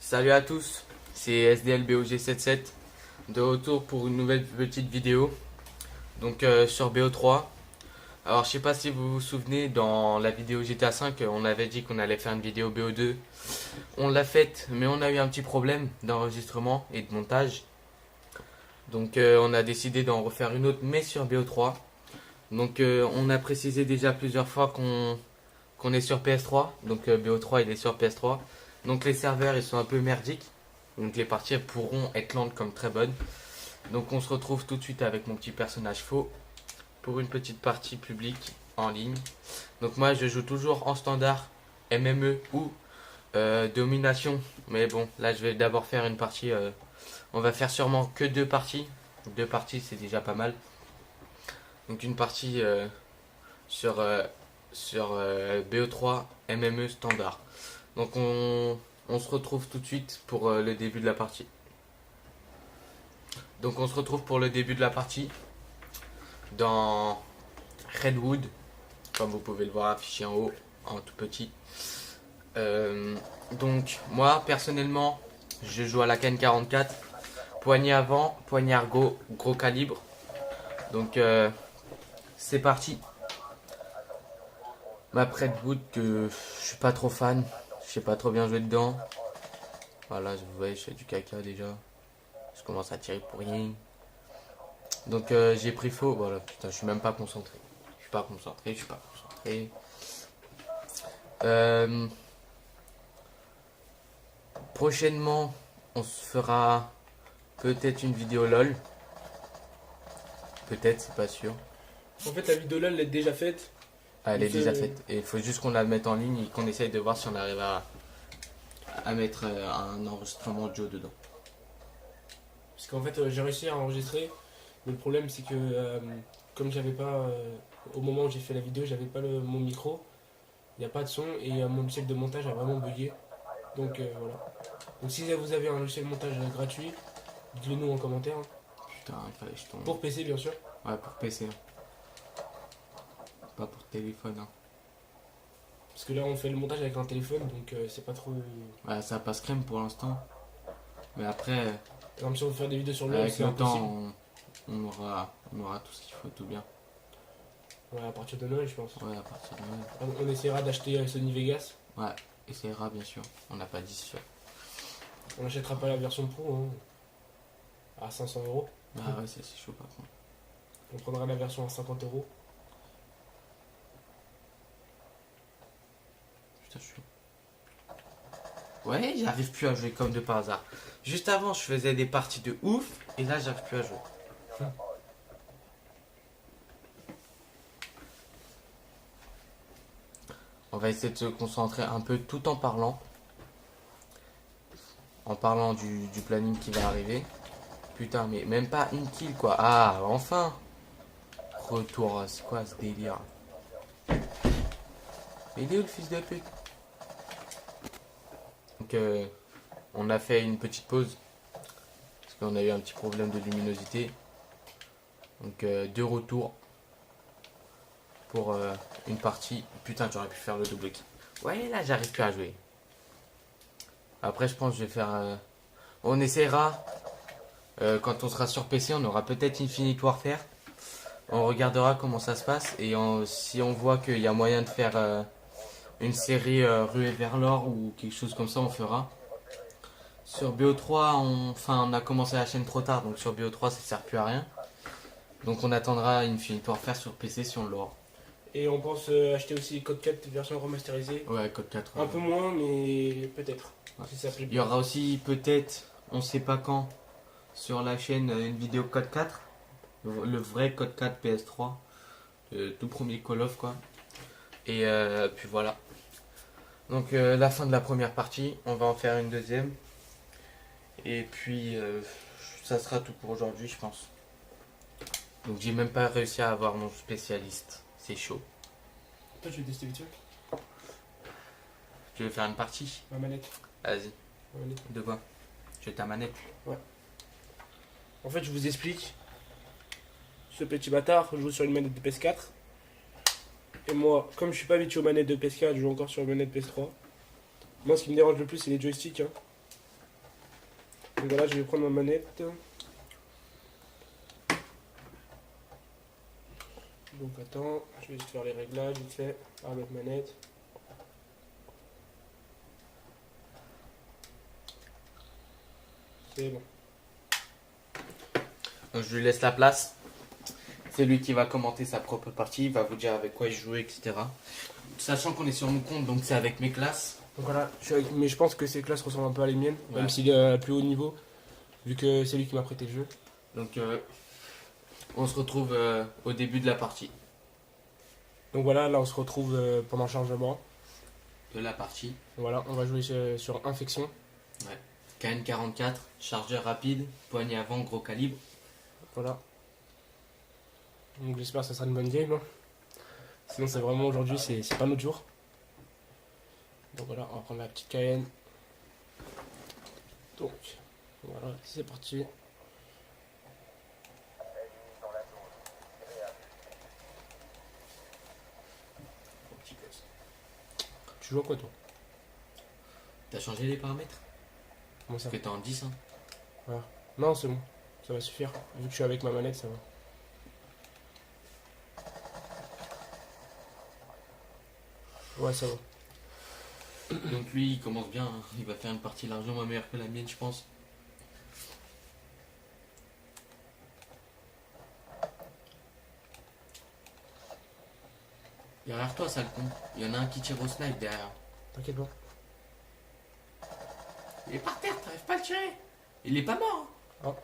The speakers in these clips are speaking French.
Salut à tous, c'est SDLBOG77 de retour pour une nouvelle petite vidéo sur BO3. Alors je sais pas si vous vous souvenez, dans la vidéo GTA 5 on avait dit qu'on allait faire une vidéo BO2. On l'a faite mais on a eu un petit problème d'enregistrement et de montage. On a décidé d'en refaire une autre mais sur BO3. On a précisé déjà plusieurs fois qu'on est sur PS3. BO3 il est sur PS3. Donc les serveurs ils sont un peu merdiques. Donc les parties pourront être lentes comme très bonnes. Donc on se retrouve tout de suite avec mon petit personnage faux pour une petite partie publique en ligne. Donc moi je joue toujours en standard, MME ou domination. Mais bon là je vais d'abord faire une partie. On va faire sûrement que deux parties. Deux parties c'est déjà pas mal. Donc une partie sur, BO3 MME standard. On se retrouve tout de suite pour le début de la partie. Donc on se retrouve pour le début de la partie dans Redwood, comme vous pouvez le voir affiché en haut, en tout petit. Moi personnellement, je joue à la KN44, poignée avant, poignée ergo, gros calibre. C'est parti. Map Redwood que je suis pas trop fan, je sais pas trop bien jouer dedans. Voilà, vous voyez, je fais du caca déjà. Je commence à tirer pour rien. J'ai pris faux. Voilà, putain, je suis même pas concentré. Je suis pas concentré. Prochainement, on se fera peut-être une vidéo LOL. Peut-être, c'est pas sûr. En fait, la vidéo là, elle est déjà faite. Ah, elle est déjà faite. Et il faut juste qu'on la mette en ligne et qu'on essaye de voir si on arrive à mettre un enregistrement audio dedans. Parce qu'en fait, j'ai réussi à enregistrer. Mais le problème, c'est que comme j'avais pas, au moment où j'ai fait la vidéo, j'avais pas mon micro. Il n'y a pas de son et mon logiciel de montage a vraiment bugué. Voilà. Donc si vous avez un logiciel de montage gratuit, dites-le nous en commentaire. Putain, il fallait que je tombe. Pour PC, bien sûr. Ouais, pour PC. Pas pour téléphone. Hein. Parce que là, on fait le montage avec un téléphone, donc c'est pas trop. Ouais, ça passe crème pour l'instant. Mais après, Comme si on veut faire des vidéos sur le avec c'est le impossible. temps, on aura tout ce qu'il faut, tout bien. Ouais, à partir de Noël, je pense. Ouais, à partir de Noël. On essaiera d'acheter Sony Vegas. Ouais, essaiera bien sûr. On n'a pas dit sûr. On n'achètera pas la version pro à 500 €. Ah ouais, c'est chaud par contre. On prendra la version à 50 €. Putain, je suis. Ouais, j'arrive plus à jouer comme de par hasard. Juste avant, je faisais des parties de ouf, et là, j'arrive plus à jouer. On va essayer de se concentrer un peu tout en parlant. En parlant du planning qui va arriver. Putain, mais même pas une kill quoi. Ah, enfin. Retour, c'est quoi ce délire? Mais il est où le fils de pute? On a fait une petite pause. Parce qu'on a eu un petit problème de luminosité. De retour. Pour une partie. Putain, j'aurais pu faire le double kill. Ouais, là, j'arrive plus à jouer. Après, je pense que je vais faire. On essaiera. Quand on sera sur PC, on aura peut-être Infinite Warfare. On regardera comment ça se passe. Et si on voit qu'il y a moyen de faire une série ruée vers l'or ou quelque chose comme ça, on fera. Sur BO3, on a commencé la chaîne trop tard. Donc sur BO3, ça sert plus à rien. Donc on attendra Infinite Warfare sur PC si on l'aura. Et on pense acheter aussi Code 4 version remasterisée. Ouais, Code 4. Un peu moins, mais peut-être. Ouais. Si ça plaît Il y bien. aura aussi peut-être, on sait pas quand, sur la chaîne une vidéo Code 4. Le vrai Code 4 PS3. Le tout premier Call of quoi. Et puis voilà. La fin de la première partie. On va en faire une deuxième. Et puis ça sera tout pour aujourd'hui je pense. Donc j'ai même pas réussi à avoir mon spécialiste. C'est chaud. Toi, tu veux tester vite fait Tu veux faire une partie? ma manette. Vas-y. Ma manette. De quoi? Tu veux ta manette? En fait, je vous explique. Ce petit bâtard joue sur une manette de PS4. Et moi, comme je suis pas habitué aux manettes de PS4, je joue encore sur une manette PS3. Moi, ce qui me dérange le plus, c'est les joysticks. Donc voilà, je vais prendre ma manette. Donc attends, je vais juste faire les réglages vite fait par l'autre manette. C'est bon. Donc je lui laisse la place. C'est lui qui va commenter sa propre partie, il va vous dire avec quoi il joue, etc. Sachant qu'on est sur mon compte, donc c'est avec mes classes. Donc voilà, mais je pense que ces classes ressemblent un peu à les miennes, Ouais. même s'il est à plus haut niveau, vu que c'est lui qui m'a prêté le jeu. Donc on se retrouve au début de la partie. Donc voilà, là on se retrouve pendant le chargement. De la partie. Voilà, on va jouer sur Infection. KN44, chargeur rapide, poignée avant, gros calibre. Voilà. Donc j'espère que ça sera une bonne game. Hein. Sinon c'est vraiment aujourd'hui, c'est pas notre jour. Donc voilà, on va prendre la petite KN. Donc voilà, c'est parti. Tu joues à quoi toi? T'as changé les paramètres? Comment ça? Parce que t'es en 10, hein. Non, c'est bon, ça va suffire. Vu que je suis avec ma manette, ça va. Ouais, ça va. Donc lui il commence bien, hein. Il va faire une partie largement meilleure que la mienne je pense. Derrière toi sale con, il y en a un qui tire au snipe derrière. T'inquiète pas. Il est par terre, t'arrives pas à le tirer. Il est pas mort.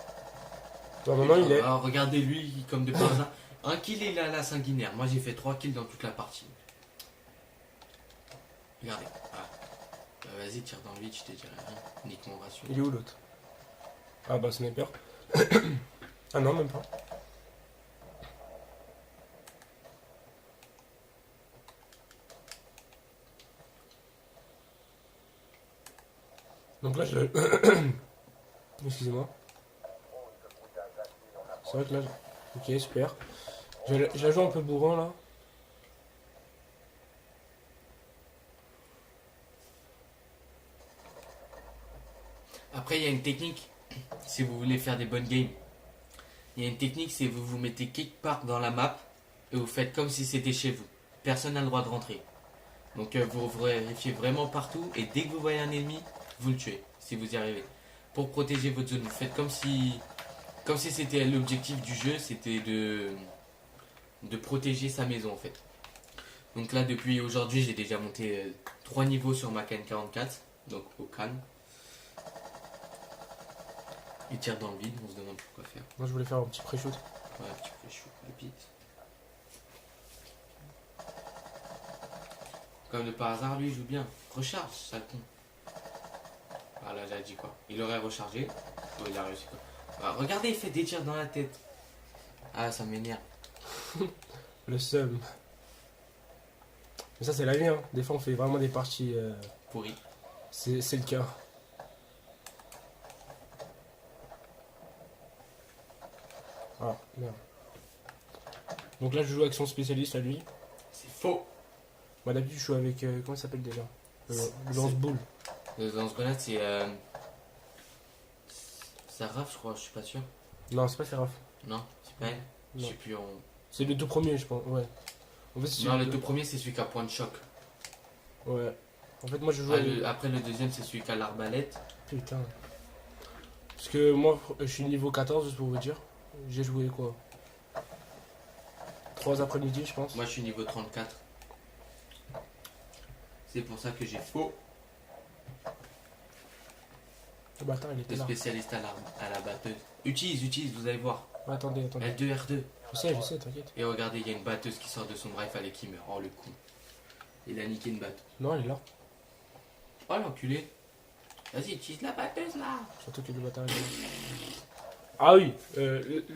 Toi, maintenant, il est. Alors, regardez lui comme de par hasard. Un kill il est à la sanguinaire, moi j'ai fait 3 kills dans toute la partie. Regardez, voilà. Bah, vas-y tire dans le vide, je te dirai rien. Nique mon ratio. Il est où l'autre? Ah bah, sniper. Ah non, même pas. Donc là, je. Excusez-moi. C'est vrai que là. Ok, super. Je la joue un peu bourrin là. Après il y a une technique, si vous voulez faire des bonnes games. Il y a une technique, c'est vous vous mettez quelque part dans la map et vous faites comme si c'était chez vous. Personne n'a le droit de rentrer. Donc vous vérifiez vraiment partout et dès que vous voyez un ennemi, vous le tuez, si vous y arrivez. Pour protéger votre zone, vous faites comme si c'était l'objectif du jeu, c'était de protéger sa maison en fait. Donc là depuis aujourd'hui j'ai déjà monté 3 niveaux sur ma canne 44, donc au calme. Il tire dans le vide, on se demande pourquoi faire. Moi, je voulais faire un petit pré-shoot. Ouais, un petit peu chaud, le pit. Comme de par hasard, lui il joue bien. Recharge, sale con. Ah là, j'ai dit quoi? Il aurait rechargé. Oh, il a réussi quoi. Ah, regardez, il fait des tirs dans la tête. Ah, ça m'énerve. Le seum. Mais ça, c'est la vie, hein. Des fois, on fait vraiment des parties. Pourri. C'est le cas. Ah, merde. Donc là, je joue avec son spécialiste à lui. C'est faux. Moi, d'habitude, je joue avec. Comment il s'appelle déjà? Le C'est- lance-boule. Le lance-grenade, c'est. Saraf, je crois, je suis pas sûr. Non, c'est pas Seraph. Non, c'est pas elle. Je Non. sais plus. C'est le tout premier, je pense. Ouais. En fait, c'est Non, le celui tout premier, c'est celui qui a point de choc. Ouais. En fait, moi, je joue Ah, avec. après, le deuxième, c'est celui qui a l'arbalète. Putain. Parce que moi, je suis niveau 14, juste pour vous dire. J'ai joué quoi? 3 après-midi, je pense. Moi, je suis niveau 34. C'est pour ça que j'ai faux. Le bâtard, il était Le là. spécialiste à la batteuse. Utilise, vous allez voir. Ouais, attendez. L2, R2. Je sais, t'inquiète. Et regardez, il y a une batteuse qui sort de son bras, il fallait qu'il meure. Oh le con. Il a niqué une batteuse. Non, il est là. Oh l'enculé. Vas-y, utilise la batteuse là. Surtout que le bâtard, il est là. Ah oui,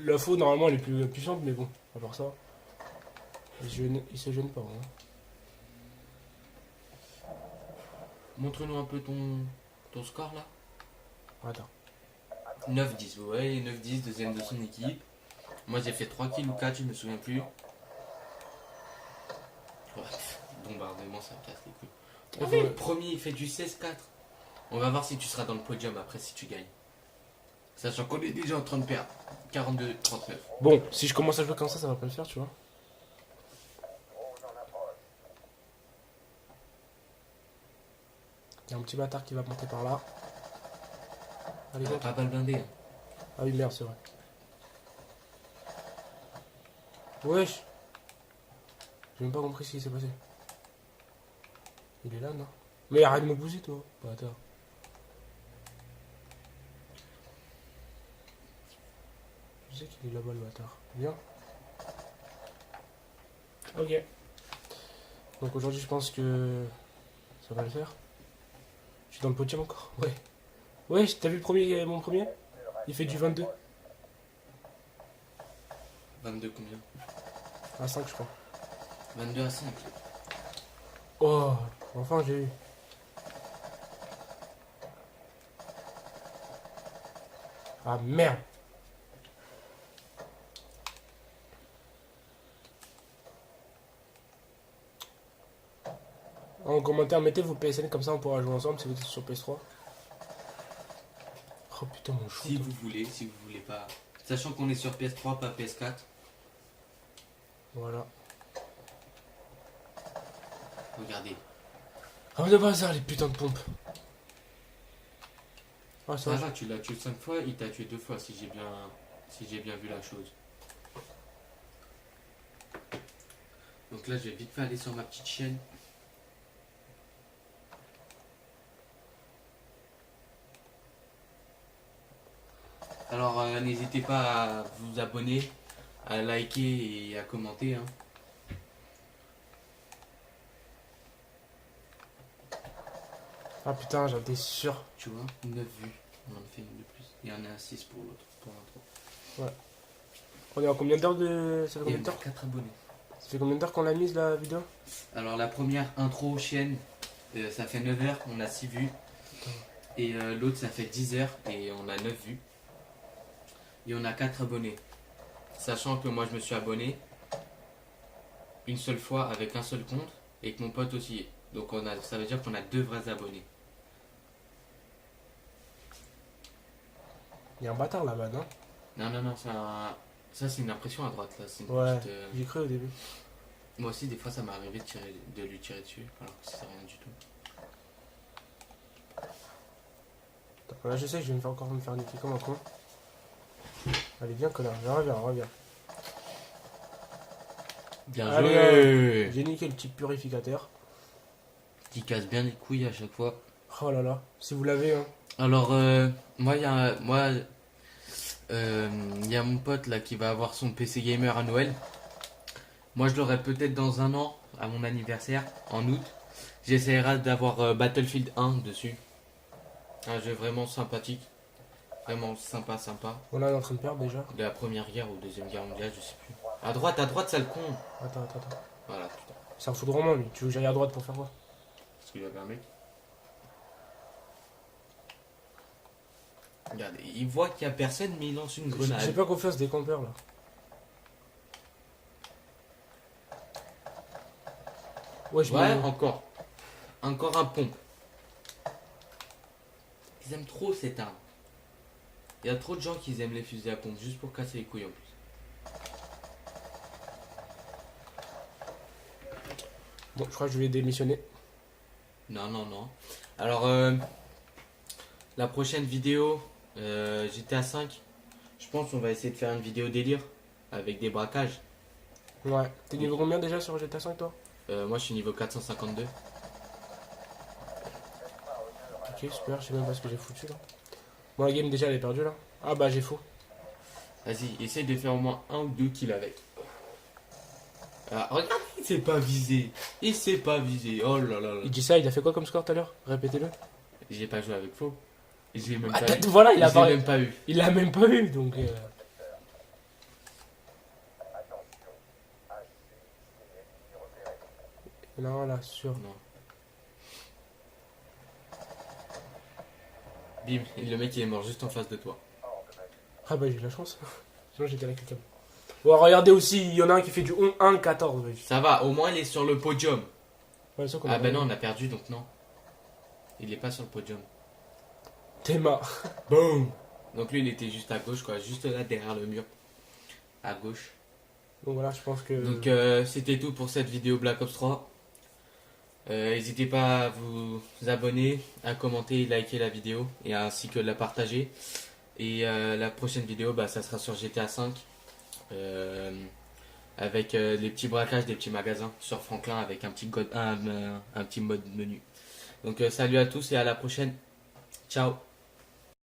la faux, normalement, elle est plus puissante, mais bon, à part ça. Il se gêne pas. Hein. Montre-nous un peu ton score là. Attends. 9-10, vous voyez, 9-10, deuxième de son équipe. Moi j'ai fait 3 kills ou 4, je me souviens plus. Ouais, bombardement, ça me casse les couilles. Il Ah faut- oui, le premier il fait du 16-4. On va voir si tu seras dans le podium après si tu gagnes. Sachant qu'on est déjà en train de perdre. 42-39. Bon, si je commence à jouer comme ça va pas le faire, tu vois. Il y a un petit bâtard qui va monter par là. Allez, go. Pas balle blindée. Hein. Ah oui, merde, c'est vrai. Wesh. J'ai même pas compris ce qui s'est passé. Il est là, non? Mais arrête de me bouger, toi. Bâtard. Je sais qu'il est là-bas, le bâtard. Viens. Ok. Donc aujourd'hui, je pense que ça va le faire. Je suis dans le podium encore. Ouais. Ouais, t'as vu le premier, mon premier? Il fait du 22. 22 combien? À 5, je crois. 22 à 5. Oh, enfin j'ai eu. Ah merde. En commentaire, mettez vos PSN comme ça on pourra jouer ensemble si vous êtes sur PS3. Oh putain mon chou. Si vous voulez pas. Sachant qu'on est sur PS3, pas PS4. Voilà. Regardez. Ah de bazar les putains de pompes. Ah ça Ça va. va, tu l'as tué 5 fois, il t'a tué 2 fois si j'ai bien vu la chose. Donc là je vais vite fait aller sur ma petite chaîne. Alors n'hésitez pas à vous abonner, à liker et à commenter. Hein. Ah putain j'étais sûr. Tu vois, 9 vues. On en fait une de plus. Il y en a 6 pour l'autre, pour l'intro. On est en combien d'heures de. Ça fait Et combien on de a temps 4 abonnés. Ça fait combien d'heures qu'on l'a mise la vidéo? Alors la première intro chaîne, ça fait 9 heures, on a 6 vues. Et l'autre ça fait 10 heures et on a 9 vues. Et on a 4 abonnés. Sachant que moi je me suis abonné une seule fois avec un seul compte et que mon pote aussi. Donc ça veut dire qu'on a 2 vrais abonnés. Il y a un bâtard là-bas, non? Non, ça c'est une impression à droite là. C'est une Ouais, petite, j'ai cru au début. Moi aussi des fois ça m'est arrivé de lui tirer dessus alors que c'est rien du tout. Attends, là je sais que je vais encore me faire niquer comme un con. Allez viens connard, reviens. Bien Allez, joué. j'ai niqué le petit purificateur. Qui casse bien les couilles à chaque fois. Oh là là, si vous l'avez hein. Alors moi il y a mon pote là qui va avoir son PC gamer à Noël. Moi je l'aurai peut-être dans un an à mon anniversaire en août. J'essaierai d'avoir Battlefield 1 dessus. Un jeu vraiment sympathique. Vraiment sympa. On est en train de perdre déjà. De la première guerre ou deuxième guerre mondiale, je sais plus. À droite, sale con. Attends. Voilà, putain. C'est un fou de roman lui. Tu veux que j'aille à droite pour faire quoi? Parce qu'il y avait un mec. Regardez, il voit qu'il y a personne mais il lance une J'ai grenade. pas confiance des campeurs là. Ouais, Ouais, encore. Encore un pompe. Ils aiment trop cette arme. Il y a trop de gens qui aiment les fusils à pompe juste pour casser les couilles en plus. Bon, je crois que je vais démissionner. Non. Alors, la prochaine vidéo, GTA 5, je pense qu'on va essayer de faire une vidéo délire avec des braquages. Ouais. T'es niveau combien déjà sur GTA 5 toi? Moi, je suis niveau 452. Ok, super, je sais même pas ce que j'ai foutu là. Bon, la game déjà elle est perdue là. Ah bah j'ai faux. Vas-y, essaye de faire au moins 1 ou 2 kills avec. Ah, regarde, il s'est pas visé. Oh là là là. Il dit ça, il a fait quoi comme score tout à l'heure? Répétez-le. J'ai pas joué avec faux. Je l'ai même Ah, pas eu. voilà, il a Je l'ai pas. même pas eu. Il l'a même pas eu donc. Non, là, sûr. Non. Bim, le mec il est mort juste en face de toi. Ah bah j'ai eu de la chance. Sinon j'étais avec quelqu'un. Bon, regardez aussi, il y en a un qui fait du 1-14. Ça va, au moins il est sur le podium. Ouais, ça qu'on Ah a bah gagné. non, on a perdu donc non. Il est pas sur le podium. T'es marre. Boom. Donc lui, il était juste à gauche, quoi, juste là derrière le mur, à gauche. Donc voilà, je pense que. Donc c'était tout pour cette vidéo Black Ops 3. N'hésitez pas à vous abonner, à commenter, liker la vidéo et ainsi que la partager. Et la prochaine vidéo, bah, ça sera sur GTA 5 avec les petits braquages des petits magasins sur Franklin avec un petit mode menu. Donc salut à tous et à la prochaine. Ciao.